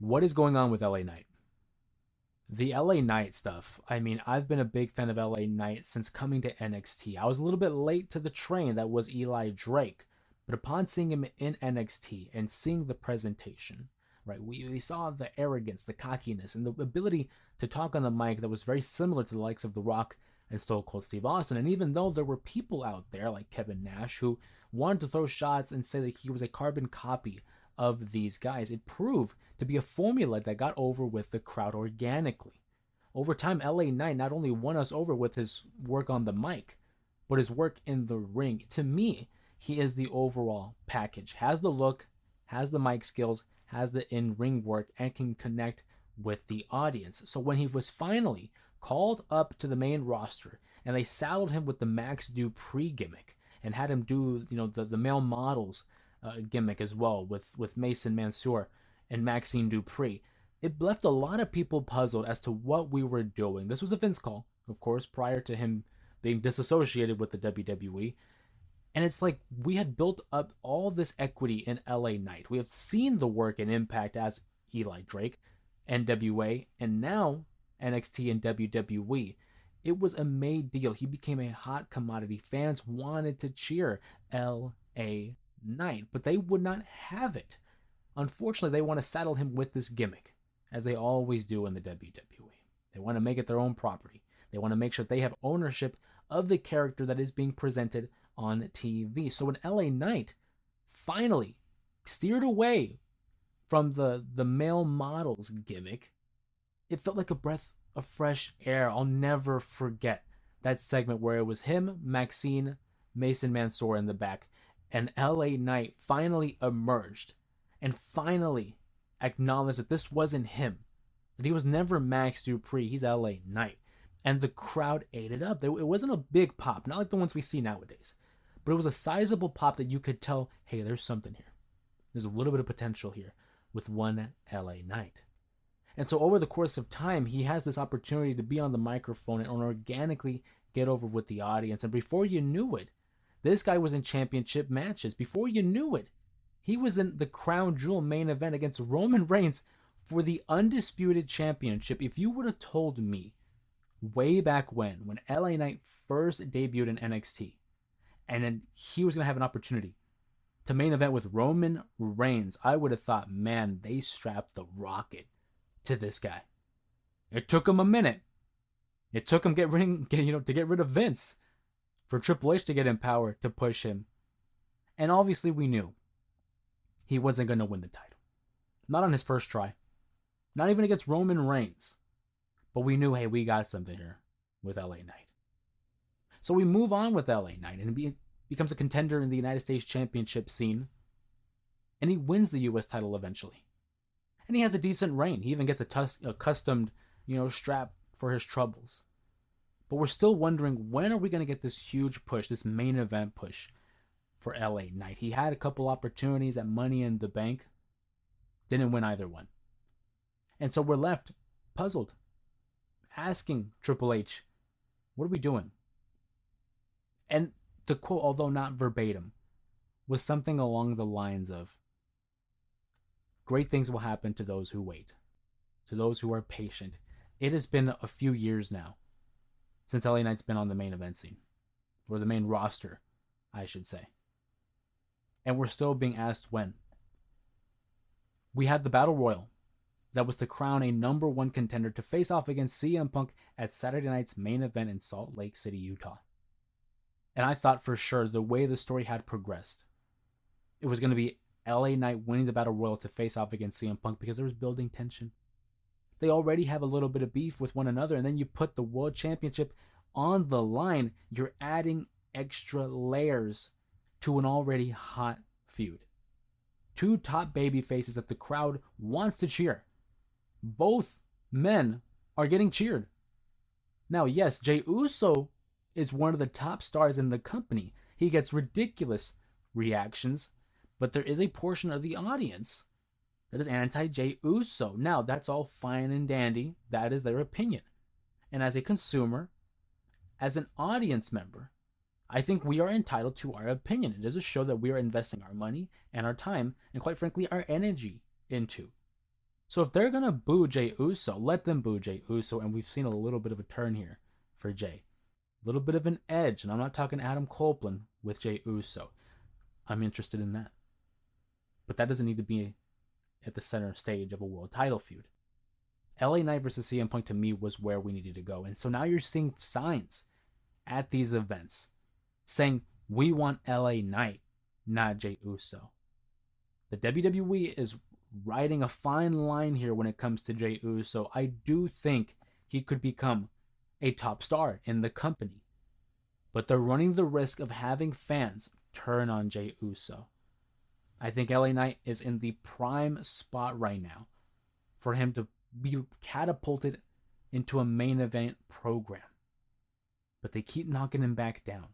What is going on with LA Knight? The LA Knight stuff. I mean, I've been a big fan of LA Knight since coming to NXT. I was a little bit late to the train that was Eli Drake, but upon seeing him in NXT and seeing the presentation, right, we saw the arrogance, the cockiness, and the ability to talk on the mic that was very similar to the likes of The Rock and Stone Cold Steve Austin. And even though there were people out there like Kevin Nash who wanted to throw shots and say that he was a carbon copy of these guys, it proved to be a formula that got over with the crowd organically. Over time, LA Knight not only won us over with his work on the mic, but his work in the ring. To me, he is the overall package. Has the look, has the mic skills, has the in-ring work, and can connect with the audience. So when he was finally called up to the main roster and they saddled him with the Max Dupree gimmick and had him do, the male models gimmick as well with Mason Mansoor and Maxine Dupree, it left a lot of people puzzled as to what we were doing. This was a Vince call, of course, prior to him being disassociated with the WWE. And it's like we had built up all this equity in LA Knight. We have seen the work and impact as Eli Drake, NWA, and now NXT and WWE. It was a made deal. He became a hot commodity. Fans wanted to cheer LA Knight, but they would not have it. Unfortunately, they want to saddle him with this gimmick, as they always do in the WWE. They want to make it their own property. They want to make sure they have ownership of the character that is being presented on TV. So when LA Knight finally steered away from the male models gimmick, it felt like a breath of fresh air. I'll never forget that segment where it was him, Maxine, Mason Mansoor in the back, and LA Knight finally emerged and finally acknowledged that this wasn't him, that he was never Max Dupree, he's LA Knight. And the crowd ate it up. It wasn't a big pop, not like the ones we see nowadays, but it was a sizable pop that you could tell, hey, there's something here. There's a little bit of potential here with one LA Knight. And so over the course of time, he has this opportunity to be on the microphone and organically get over with the audience. And before you knew it, this guy was in championship matches. Before you knew it, he was in the crown jewel main event against Roman Reigns for the undisputed championship. If you would have told me way back when LA Knight first debuted in NXT, and then he was going to have an opportunity to main event with Roman Reigns, I would have thought, man, they strapped the rocket to this guy. It took him a minute. It took him to get rid of Vince for Triple H to get in power to push him. And obviously we knew he wasn't going to win the title. Not on his first try. Not even against Roman Reigns. But we knew, hey, we got something here with LA Knight. So we move on with LA Knight and he becomes a contender in the United States Championship scene. And he wins the US title eventually. And he has a decent reign. He even gets a customed, strap for his troubles. But we're still wondering, when are we going to get this huge push, this main event push for LA Knight? He had a couple opportunities at Money in the Bank. Didn't win either one. And so we're left puzzled, asking Triple H, what are we doing? And the quote, although not verbatim, was something along the lines of, great things will happen to those who wait, to those who are patient. It has been a few years now since LA Knight's been on the main event scene, or the main roster, I should say. And we're still being asked when. We had the Battle Royal that was to crown a number one contender to face off against CM Punk at Saturday night's main event in Salt Lake City, Utah. And I thought for sure the way the story had progressed, it was going to be LA Knight winning the Battle Royal to face off against CM Punk because there was building tension. They already have a little bit of beef with one another, and then you put the World Championship on the line. You're adding extra layers to an already hot feud. Two top baby faces that the crowd wants to cheer. Both men are getting cheered. Now, yes, Jey Uso is one of the top stars in the company. He gets ridiculous reactions, but there is a portion of the audience that is anti-Jey Uso. Now, that's all fine and dandy. That is their opinion. And as a consumer, as an audience member, I think we are entitled to our opinion. It is a show that we are investing our money and our time and, quite frankly, our energy into. So if they're gonna boo Jey Uso, let them boo Jey Uso, and we've seen a little bit of a turn here for Jey. A little bit of an edge, and I'm not talking Adam Copeland with Jey Uso. I'm interested in that. But that doesn't need to be at the center stage of a world title feud. LA Knight versus CM Punk to me was where we needed to go. And so now you're seeing signs at these events saying we want LA Knight, not Jey Uso. The WWE is riding a fine line here when it comes to Jey Uso. I do think he could become a top star in the company, but they're running the risk of having fans turn on Jey Uso. I think LA Knight is in the prime spot right now for him to be catapulted into a main event program. But they keep knocking him back down.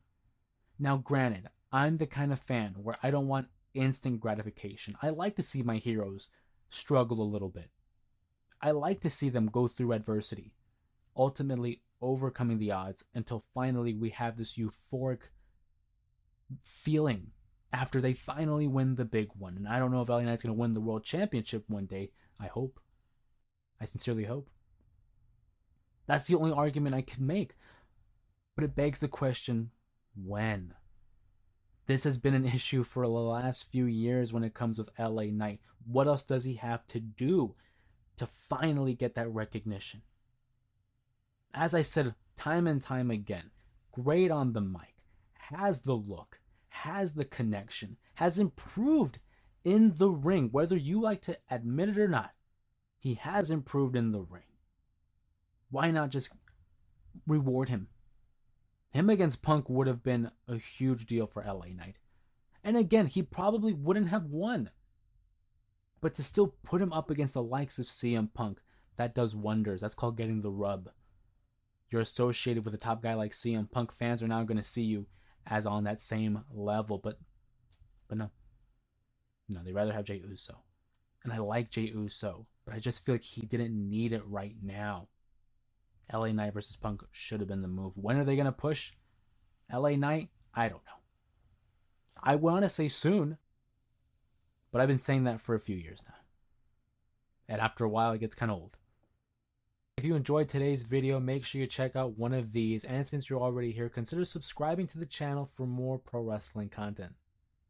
Now, granted, I'm the kind of fan where I don't want instant gratification. I like to see my heroes struggle a little bit. I like to see them go through adversity, ultimately overcoming the odds until finally we have this euphoric feeling after they finally win the big one. And I don't know if LA Knight's going to win the world championship one day. I hope. I sincerely hope. That's the only argument I can make. But it begs the question, when? This has been an issue for the last few years when it comes with LA Knight. What else does he have to do to finally get that recognition? As I said time and time again, great on the mic, has the look, has the connection, has improved in the ring, whether you like to admit it or not. He has improved in the ring. Why not just reward him? Him against Punk would have been a huge deal for LA Knight. And again, he probably wouldn't have won. But to still put him up against the likes of CM Punk, that does wonders. That's called getting the rub. You're associated with a top guy like CM Punk. Fans are now going to see you as on that same level. But no. No, they'd rather have Jey Uso. And I like Jey Uso, but I just feel like he didn't need it right now. LA Knight versus Punk should have been the move. When are they going to push LA Knight? I don't know. I want to say soon, but I've been saying that for a few years now. And after a while, it gets kind of old. If you enjoyed today's video, make sure you check out one of these. And since you're already here, consider subscribing to the channel for more pro wrestling content.